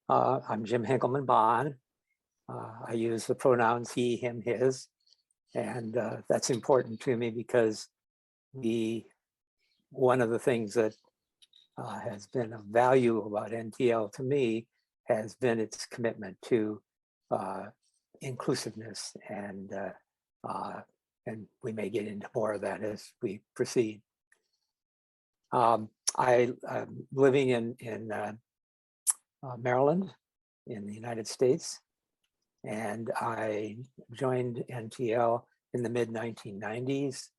I'm Jim Henkelman Bahn. I use the pronouns he, him, his, and that's important to me because one of the things that has been of value about NTL to me has been its commitment to inclusiveness, and we may get into more of that as we proceed. I'm living in Maryland in the United States, and I joined NTL in the mid-1990s,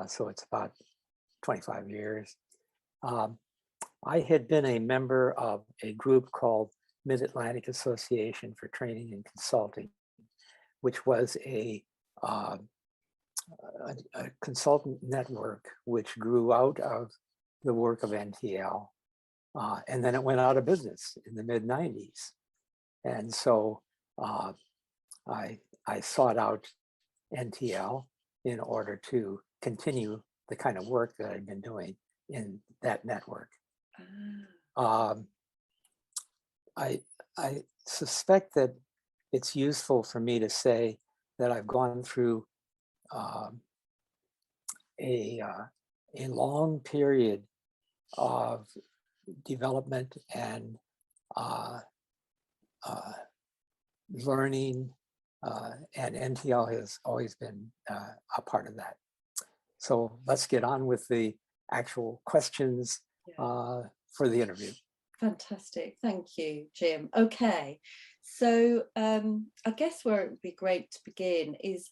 so it's about 25 years. I had been a member of a group called Mid-Atlantic Association for Training and Consulting, which was a consultant network which grew out of the work of NTL. And then it went out of business in the mid-90s. And so I sought out NTL in order to continue the kind of work that I'd been doing in that network. I suspect that it's useful for me to say that I've gone through a long period of development and learning, and NTL has always been a part of that. So let's get on with the actual questions for the interview. Fantastic, thank you, Jim. Okay, so I guess where it would be great to begin is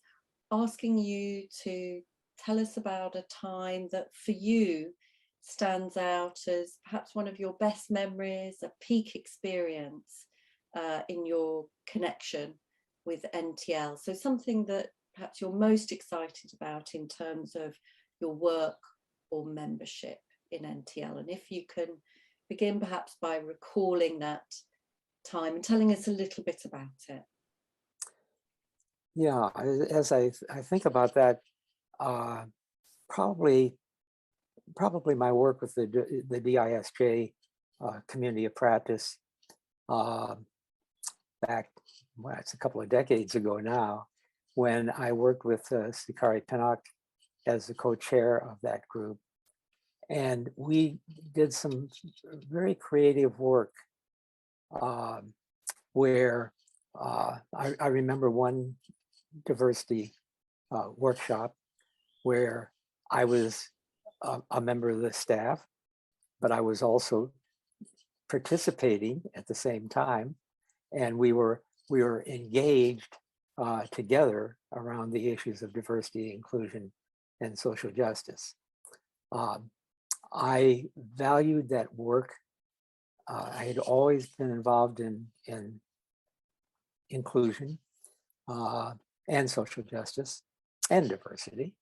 asking you to tell us about a time that for you stands out as perhaps one of your best memories, a peak experience in your connection with NTL. So something that perhaps you're most excited about in terms of your work or membership in NTL. And if you can begin perhaps by recalling that time and telling us a little bit about it. Yeah, as I think about that, probably my work with the DISJ community of practice back, well, it's a couple of decades ago now, when I worked with Sikari Pinnock as the co-chair of that group. And we did some very creative work where I remember one diversity workshop where I was a member of the staff, but I was also participating at the same time, and we were engaged together around the issues of diversity, inclusion, and social justice. I valued that work. I had always been involved in inclusion and social justice and diversity,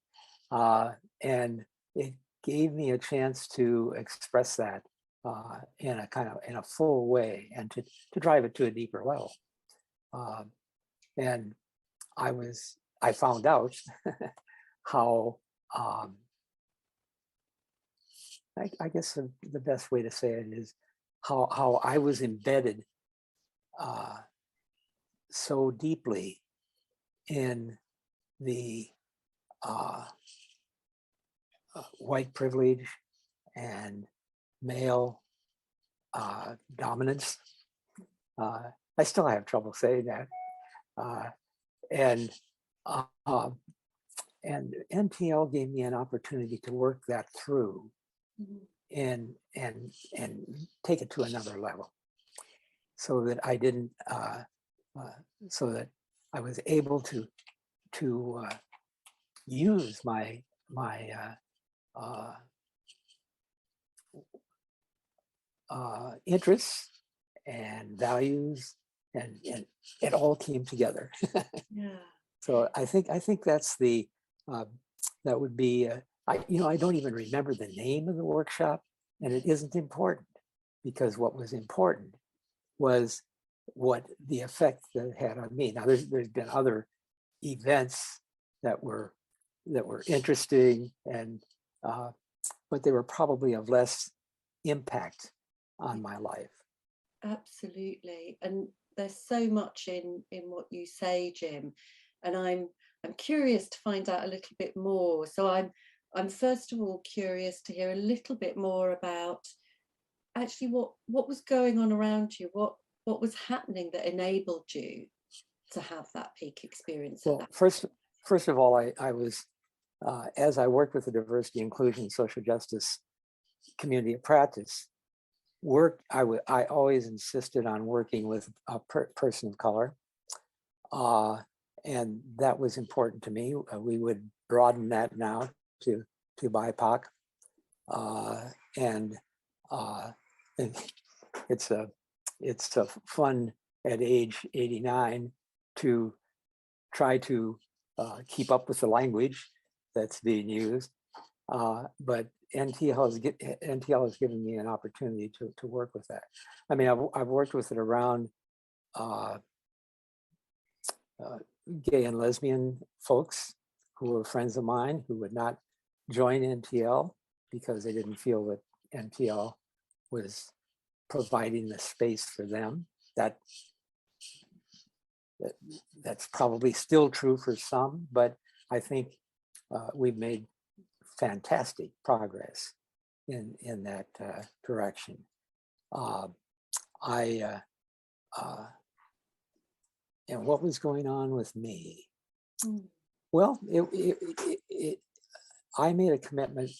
and it gave me a chance to express that in a full way and to drive it to a deeper level. And I found out how I guess the best way to say it is how I was embedded so deeply in the white privilege and male dominance. I still have trouble saying that. And NTL gave me an opportunity to work that through and take it to another level, so that I didn't, so that I was able to use my interests and values, and it all came together. Yeah. So I think that's the that would be I don't even remember the name of the workshop, and it isn't important, because what was important was what the effect that it had on me. Now there's been other events that were interesting, and but they were probably of less impact on my life. Absolutely. And there's so much in what you say, Jim. And I'm curious to find out a little bit more. So I'm first of all curious to hear a little bit more about actually what was going on around you, what was happening that enabled you to have that peak experience at Well, that. first of all, I was, as I worked with the diversity, inclusion, social justice community of practice, I always insisted on working with a person of color. And that was important to me. We would broaden that now to BIPOC. And uh, and it's a fun at age 89 to try to keep up with the language that's being used. But NTL has given me an opportunity to work with that. I mean, I've worked with it around uh, gay and lesbian folks who were friends of mine who would not join NTL because they didn't feel that NTL was providing the space for them. That's probably still true for some, but I think we've made fantastic progress in that direction. And what was going on with me? Well, I made a commitment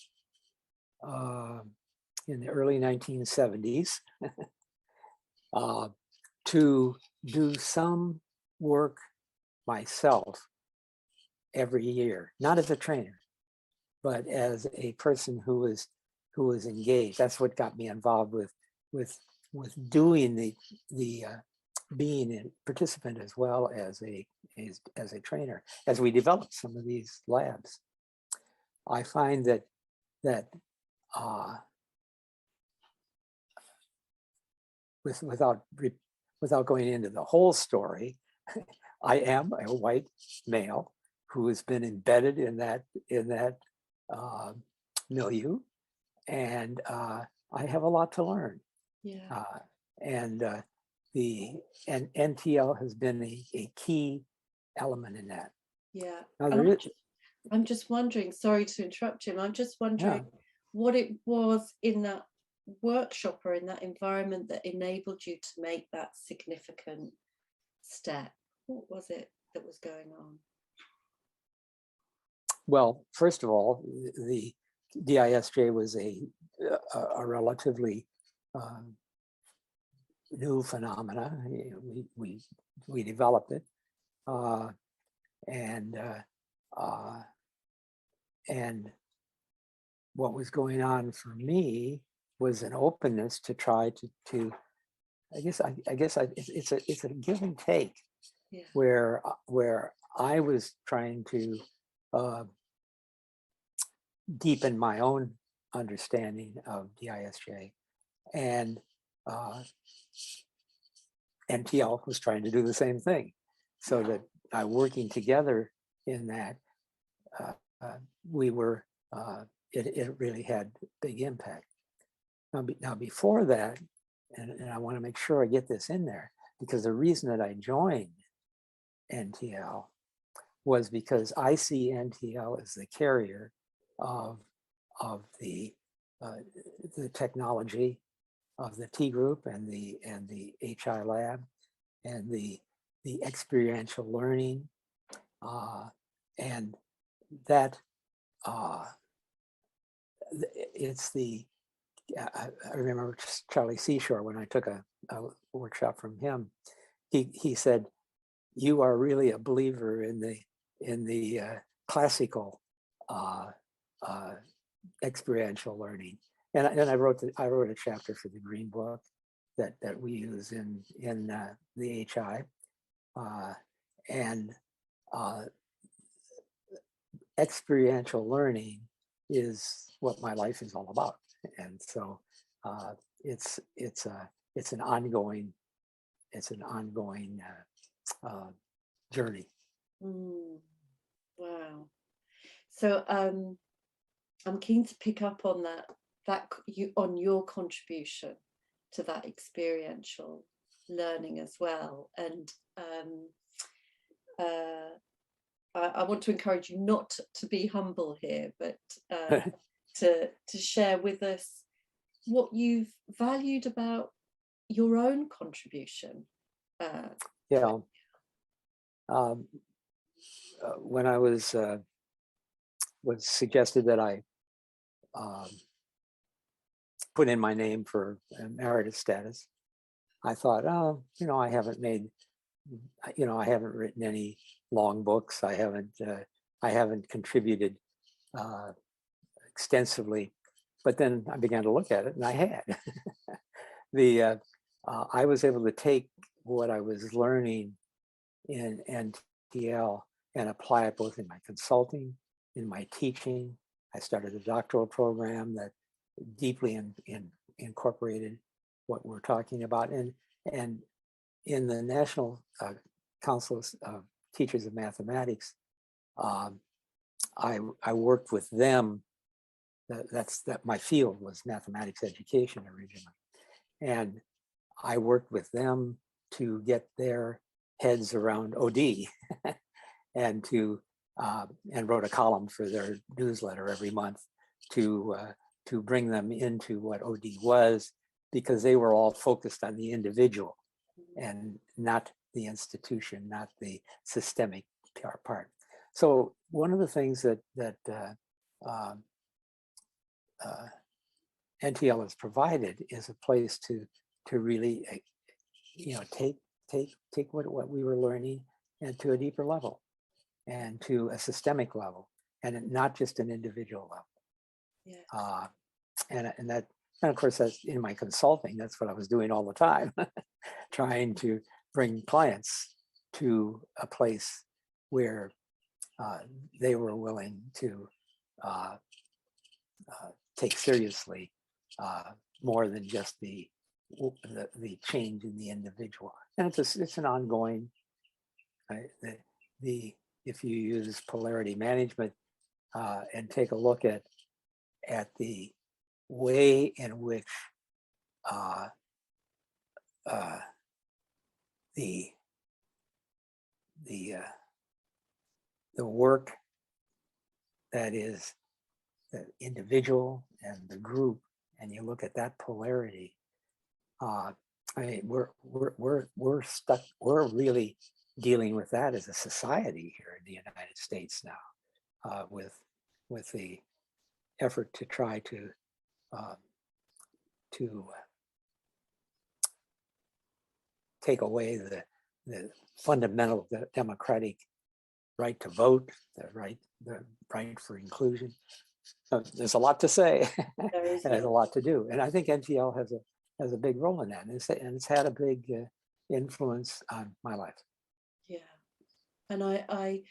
in the early 1970s to do some work myself every year, not as a trainer, but as a person who was engaged. That's what got me involved with doing the being a participant as well as a trainer. As we develop some of these labs, I find that without going into the whole story, I am a white male who has been embedded in that milieu, and I have a lot to learn. Yeah. And NTL has been a key element in that. Yeah. Now And I'm just wondering, sorry to interrupt Jim, I'm just wondering what it was in that workshop or in that environment that enabled you to make that significant step. What was it that was going on? Well, first of all, the DISJ was a relatively new phenomena. We developed it, and what was going on for me was an openness to try to I guess it's a give and take. Yeah. where I was trying to deepen my own understanding of DISJ, and NTL was trying to do the same thing, so that by working together in that, we were it really had big impact. Now before that, and I want to make sure I get this in there, because the reason that I joined NTL was because I see NTL as the carrier of the technology of the T group and the HI lab and the experiential learning, and that it's the I remember Charlie Seashore, when I took a workshop from him, he said, "You are really a believer in the classical experiential learning." And I wrote a chapter for the Green Book that we use in the HI, and experiential learning is what my life is all about. And so it's an ongoing journey. Wow. So I'm keen to pick up on that on your contribution to that experiential learning as well. And I want to encourage you not to be humble here, but to share with us what you've valued about your own contribution. Yeah. When I was suggested that I put in my name for emeritus status, I thought, oh, I haven't written any long books. I haven't contributed extensively. But then I began to look at it, and I had. I was able to take what I was learning in NTL and apply it both in my consulting, in my teaching. I started a doctoral program that deeply incorporated what we're talking about. And in the National Council of Teachers of Mathematics, I worked with them. That my field was mathematics education originally. And I worked with them to get their heads around OD and and wrote a column for their newsletter every month to bring them into what OD was, because they were all focused on the individual and not the institution, not the systemic part. So one of the things that NTL has provided is a place to really, take what we were learning and to a deeper level, and to a systemic level, and not just an individual level. Yeah. And of course, that's in my consulting. That's what I was doing all the time, trying to bring clients to a place where they were willing to take seriously more than just the change in the individual. And it's an ongoing. If you use polarity management and take a look at the way in which the work that is the individual and the group, and you look at that polarity, I mean, we're stuck. We're really dealing with that as a society here in the United States now, with the effort to try to take away the fundamental democratic right to vote, the right for inclusion. There's a lot to say, and there's a lot to do. And I think NTL has a big role in that, and it's had a big influence on my life. Yeah, and I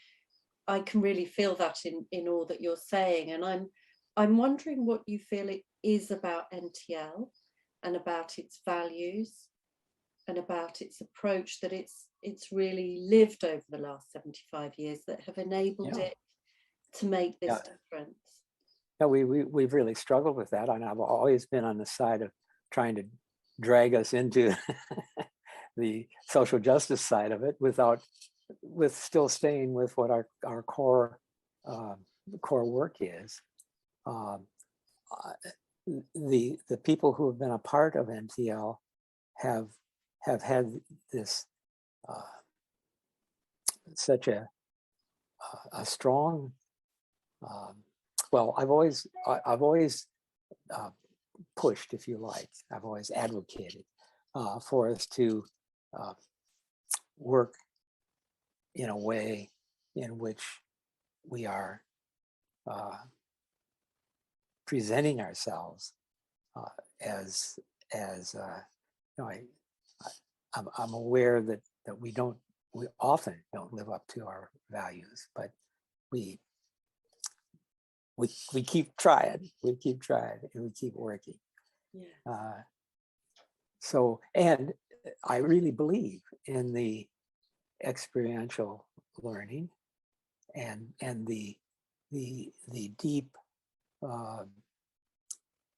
can really feel that in all that you're saying, and I'm wondering what you feel it is about NTL and about its values and about its approach that it's really lived over the last 75 years that have enabled it to make this difference. Yeah, we've really struggled with that, and I've always been on the side of trying to drag us into the social justice side of it, with still staying with what our core work is. The people who have been a part of NTL have had this such a strong. Well, I've always pushed, if you like. I've always advocated for us to work in a way in which we are presenting ourselves as I'm aware that we often don't live up to our values, but we keep trying, and we keep working. Yeah. So, and I really believe in the experiential learning and the deep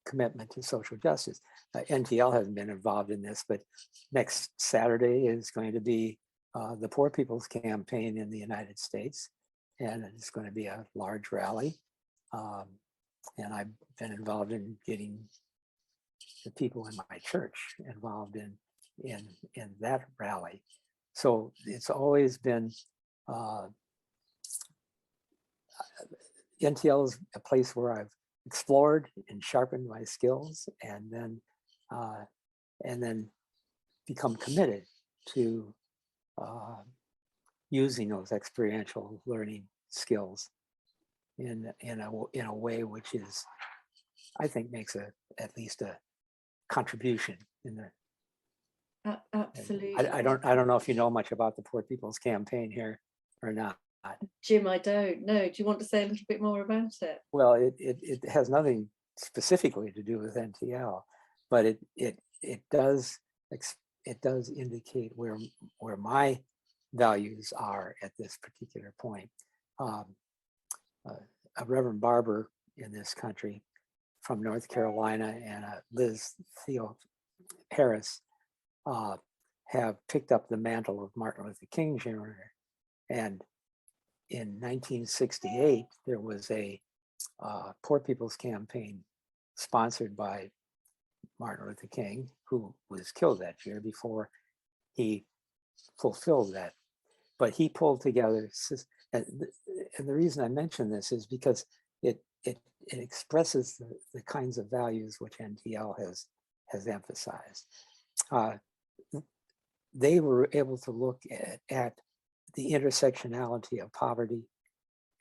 commitment to social justice. NTL hasn't been involved in this, but next Saturday is going to be the Poor People's Campaign in the United States, and it's going to be a large rally. And I've been involved in getting the people in my church involved in that rally. So it's always been NTL is a place where I've explored and sharpened my skills, and then become committed to using those experiential learning skills in a way which is, I think, makes at least a contribution in the. Absolutely. I don't know if you know much about the Poor People's Campaign here or not. Jim, I don't know. Do you want to say a little bit more about it? Well, it has nothing specifically to do with NTL, but it does indicate where my values are at this particular point. A Reverend Barber in this country from North Carolina and Liz Theo Harris have picked up the mantle of Martin Luther King Jr. And in 1968, there was a Poor People's Campaign sponsored by Martin Luther King, who was killed that year before he fulfilled that. But he pulled together, and the reason I mention this is because it expresses the kinds of values which NTL has emphasized. They were able to look at the intersectionality of poverty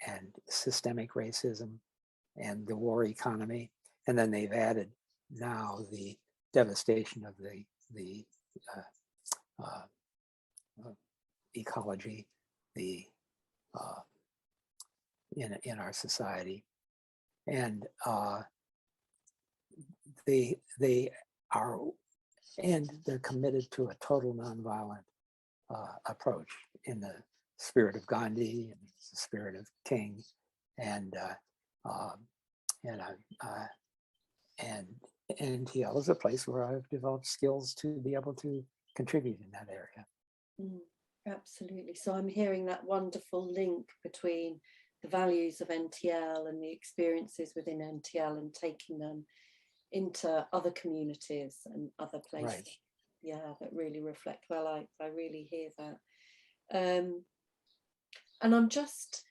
and systemic racism and the war economy, and then they've added now the devastation of the ecology, in our society, and they are, and they're committed to a total nonviolent approach in the spirit of Gandhi and the spirit of King, and NTL is a place where I've developed skills to be able to contribute in that area. Absolutely. So I'm hearing that wonderful link between the values of NTL and the experiences within NTL and taking them into other communities and other places. Right. Yeah, that really reflect well. I really hear that. And I'm just,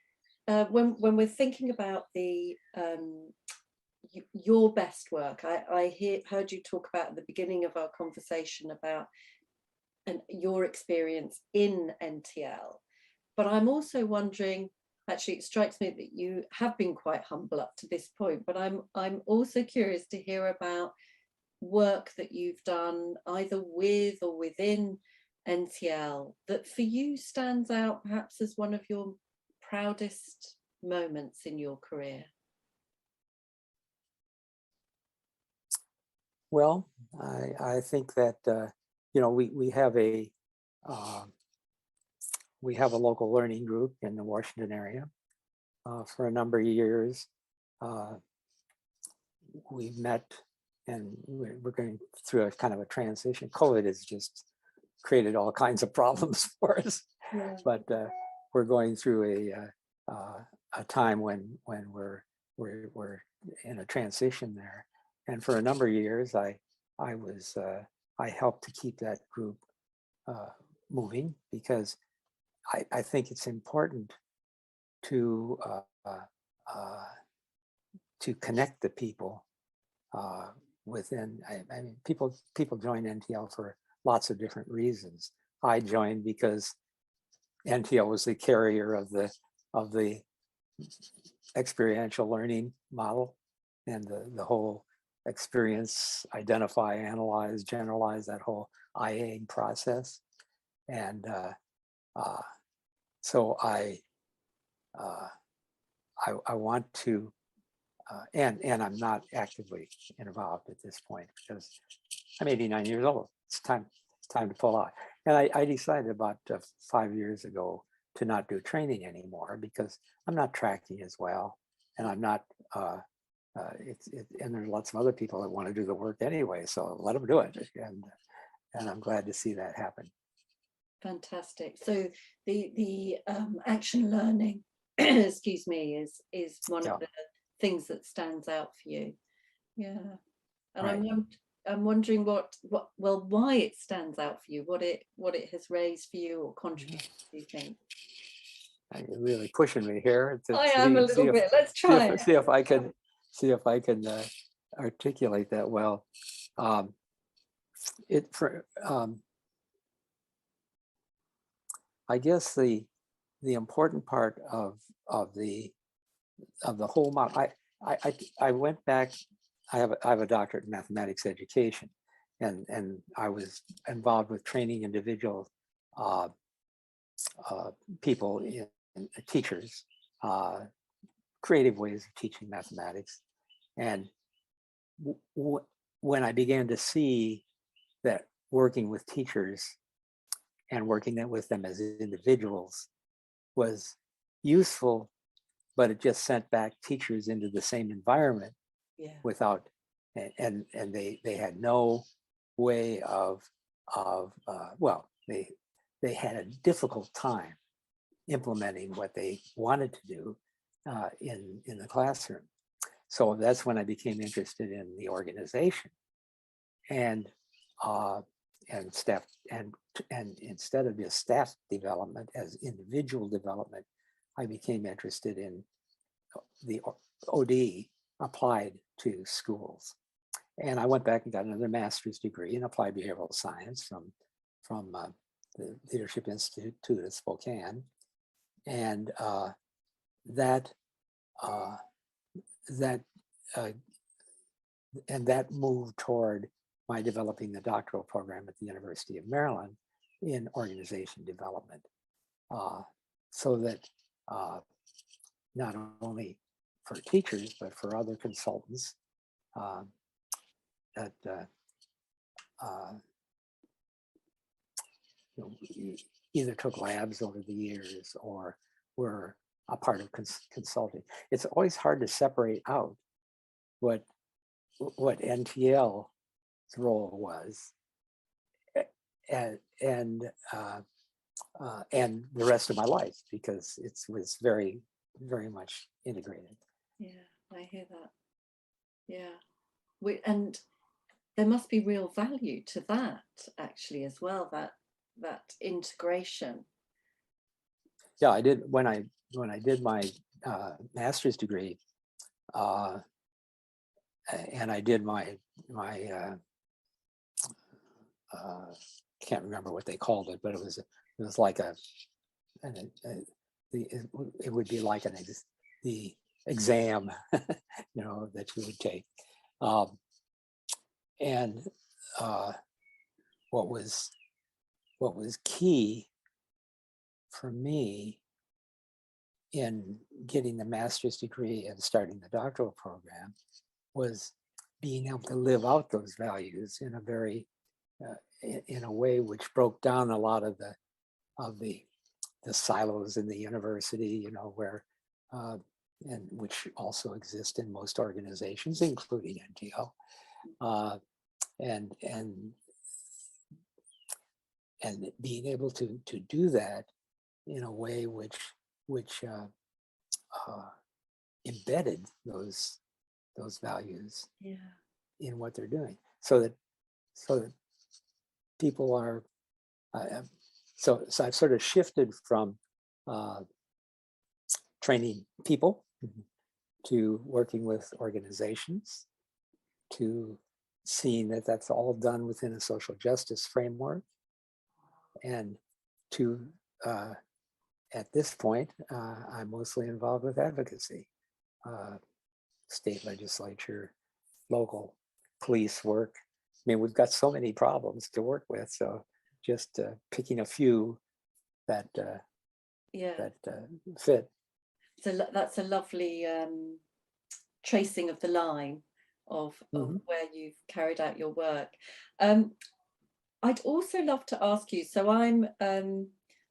when we're thinking about the your best work, I heard you talk about at the beginning of our conversation about your experience in NTL, but I'm also wondering, actually it strikes me that you have been quite humble up to this point, but I'm also curious to hear about work that you've done either with or within NTL that for you stands out perhaps as one of your proudest moments in your career. Well, I think that we have a local learning group in the Washington area. For a number of years, we met, and we're going through a kind of a transition. COVID has just created all kinds of problems for us, yeah. But we're going through a time when we're in a transition there. And for a number of years, I helped to keep that group moving, because I think it's important to connect the people within. I mean, people join NTL for lots of different reasons. I joined because NTL was the carrier of the experiential learning model, and the whole experience, identify, analyze, generalize, that whole IAing process. And so I want to, and I'm not actively involved at this point because I'm 89 years old. It's time to pull out. And I decided about 5 years ago to not do training anymore because I'm not tracking as well, and I'm not and there's lots of other people that want to do the work anyway, so let them do it. And I'm glad to see that happen. Fantastic. So the action learning, excuse me, is one Yeah. of the things that stands out for you. Yeah. And Right. I'm wondering why it stands out for you, what it has raised for you or contributed, do you think? You're really pushing me here to I am a little bit. Let's try it. see if I can articulate that well. I guess the important part of the whole model. I went back. I have a doctorate in mathematics education, and I was involved with training individual people in teachers, creative ways of teaching mathematics. And when I began to see that working with teachers and working with them as individuals was useful, but it just sent back teachers into the same environment without, and they had no way of well, they had a difficult time implementing what they wanted to do in the classroom. So that's when I became interested in the organization and staff, and instead of just staff development as individual development, I became interested in the OD applied to schools. And I went back and got another master's degree in applied behavioral science from the Leadership Institute of Spokane. And that moved toward my developing the doctoral program at the University of Maryland in organization development, so that not only for teachers but for other consultants that either took labs over the years or were a part of consulting. It's always hard to separate out what NTL's role was and the rest of my life, because it was very, very much integrated. Yeah, I hear that. Yeah, and there must be real value to that actually as well. That integration. Yeah, I did when I did my master's degree, and I did my can't remember what they called it, but it was like it would be like the exam, that you would take, and what was key for me in getting the master's degree and starting the doctoral program was being able to live out those values in a very in a way which broke down a lot of the silos in the university, where and which also exist in most organizations, including NTL, and being able to do that in a way which embedded those values in what they're doing, so that people are. So I've sort of shifted from training people to working with organizations, to seeing that that's all done within a social justice framework, and to at this point, I'm mostly involved with advocacy, state legislature, local police work. I mean, we've got so many problems to work with, so just picking a few that fit. So that's a lovely tracing of the line of where you've carried out your work. I'd also love to ask you, so I'm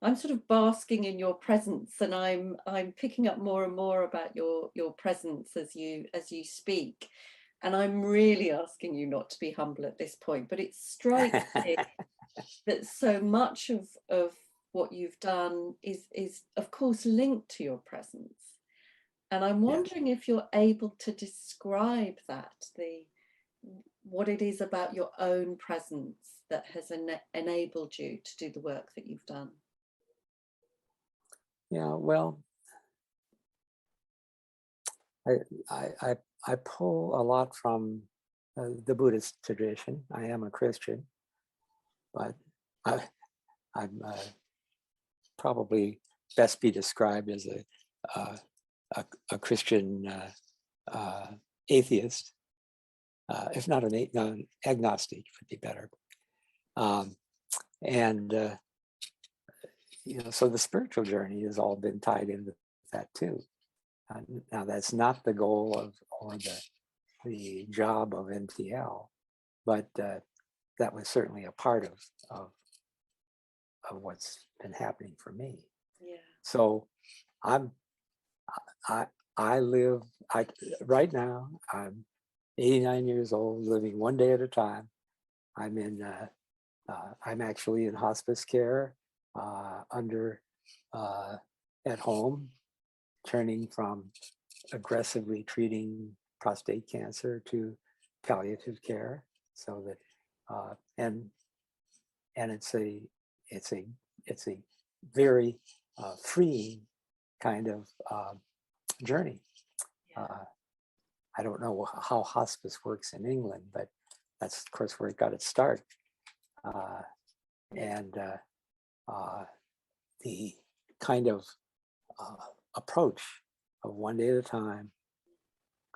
I'm sort of basking in your presence, and I'm picking up more and more about your presence as you speak. And I'm really asking you not to be humble at this point, but it strikes me that so much of what you've done is of course linked to your presence. And I'm Yes. wondering if you're able to describe that, the what it is about your own presence that has enabled you to do the work that you've done. Yeah, well, I I pull a lot from the Buddhist tradition. I am a Christian, but I, I'm probably best be described as uh, a Christian atheist, if not no, agnostic would be better. Um, and so the spiritual journey has all been tied into that too. Now that's not the goal of or the job of NTL, but that was certainly a part of what's been happening for me. Yeah. So I'm I I live I right now I'm 89 years old, living one day at a time. I'm in I'm actually in hospice care under at home, turning from aggressively treating prostate cancer to palliative care. So that and it's a it's a very freeing kind of journey. Yeah. I don't know how hospice works in England, but that's of course where it got its start. Uh, Yeah. and the kind of approach of one day at a time,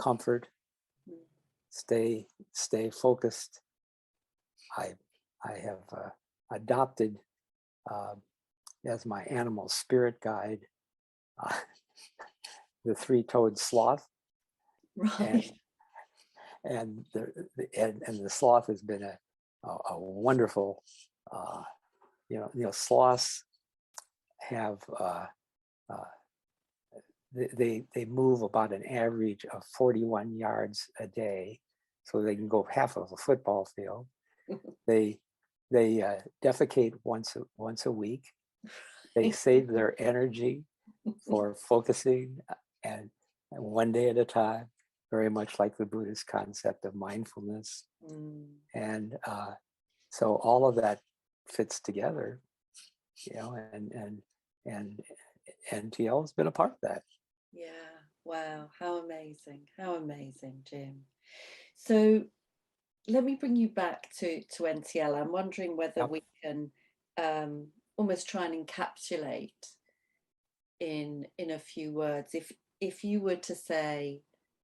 comfort, Mm. stay focused. I have adopted as my animal spirit guide uh, the three-toed sloth, and Right. and the sloth has been a wonderful sloths have they move about an average of 41 yards a day, so they can go half of a football field. They defecate once a week. They save their energy for focusing and one day at a time, very much like the Buddhist concept of mindfulness. Mm. And so all of that fits together, and NTL has been a part of that. Yeah. Wow. How amazing. How amazing, Jim. So let me bring you back to NTL. I'm wondering whether Yep. we can almost try and encapsulate in a few words. If you were to say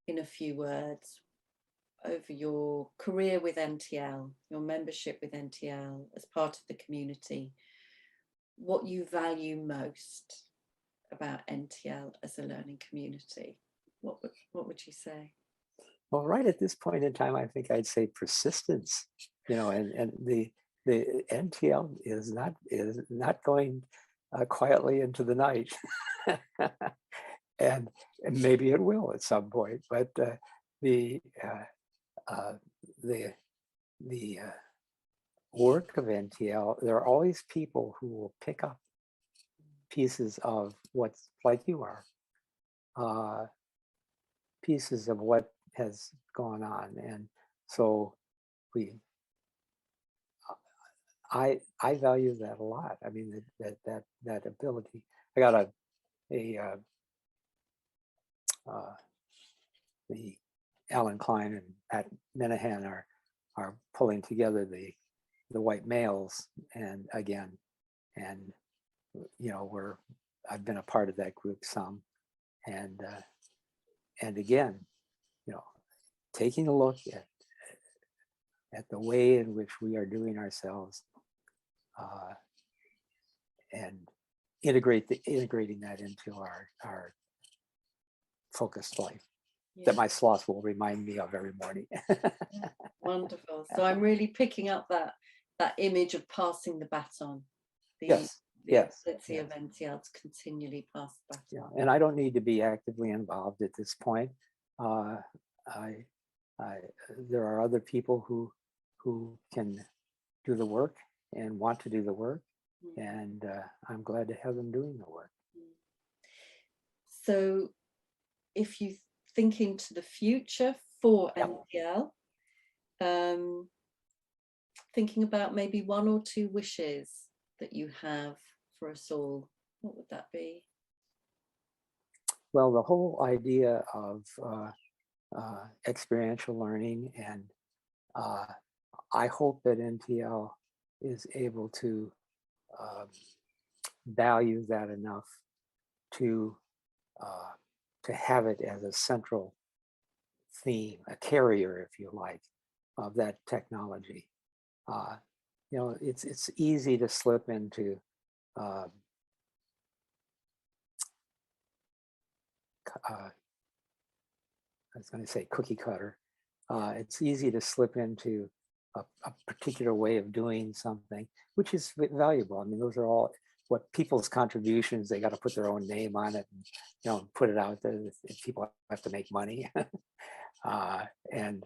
in a few words over your career with NTL, your membership with NTL as part of the community, what you value most about NTL as a learning community, what would you say? Well, right at this point in time, I think I'd say persistence. And the NTL is not going quietly into the night, and maybe it will at some point. But the uh, the the work of NTL, there are always people who will pick up pieces of what's like you are, uh, pieces of what has gone on, and so we I value that a lot. I mean that ability. I got a the Alan Klein and Pat Minahan are pulling together the white males, and again, and we're I've been a part of that group some, and again, you know, taking a look at the way in which we are doing ourselves, uh, and integrating that into our focused life that Yeah. my sloth will remind me of every morning. Wonderful. So I'm really picking up that image of passing the baton, the Yes. the Yes, ability yes. of NCL to continually pass the Yeah, baton. and I don't need to be actively involved at this point. Uh, I, I, there are other people who can do the work and want to do the work, Mm, and I'm glad to have them doing the work. mm. So if you think into the future for Yep. NCL, um, thinking about maybe one or two wishes that you have for us all, what would that be? Well, the whole idea of experiential learning, and uh, I hope that NTL is able to uh, value that enough to uh, to have it as a central theme, a carrier, if you like, of that technology. Uh, it's easy to slip into uh, I was going to say cookie cutter. It's easy to slip into a particular way of doing something, which is valuable. I mean, those are all what people's contributions. They got to put their own name on it, and put it out there. If people have to make money, uh, and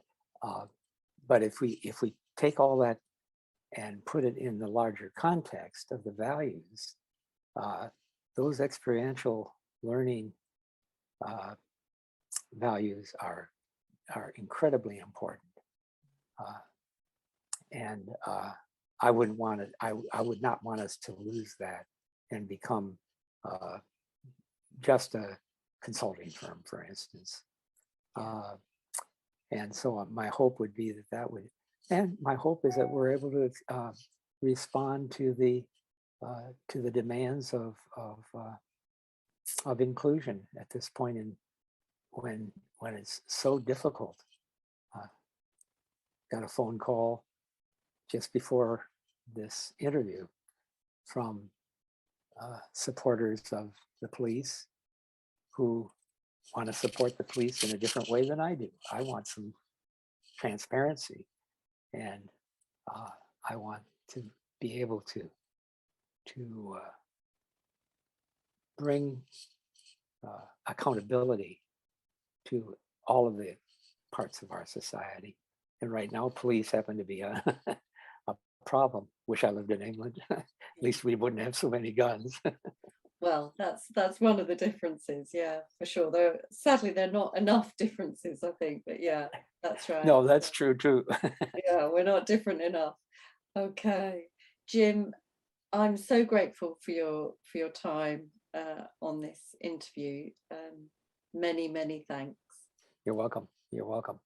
but if we take all that and put it in the larger context of the values, uh, those experiential learning uh, values are incredibly important. Uh, and I wouldn't want it. I would not want us to lose that and become uh, just a consulting firm, for instance. Uh, and so my hope would be that would, and my hope is that we're able to respond to the demands of inclusion at this point in when it's so difficult. Uh, got a phone call just before this interview from supporters of the police who want to support the police in a different way than I do. I want some transparency, and uh, I want to be able to bring accountability to all of the parts of our society. And right now, police happen to be a, a problem. Wish I lived in England. At least we wouldn't have so many guns. Well, that's one of the differences, yeah, for sure. Though sadly there are not enough differences, I think, but yeah, that's right. No, that's true too. Yeah, we're not different enough. Okay. Jim, I'm so grateful for your time on this interview. Many, many thanks. You're welcome. You're welcome.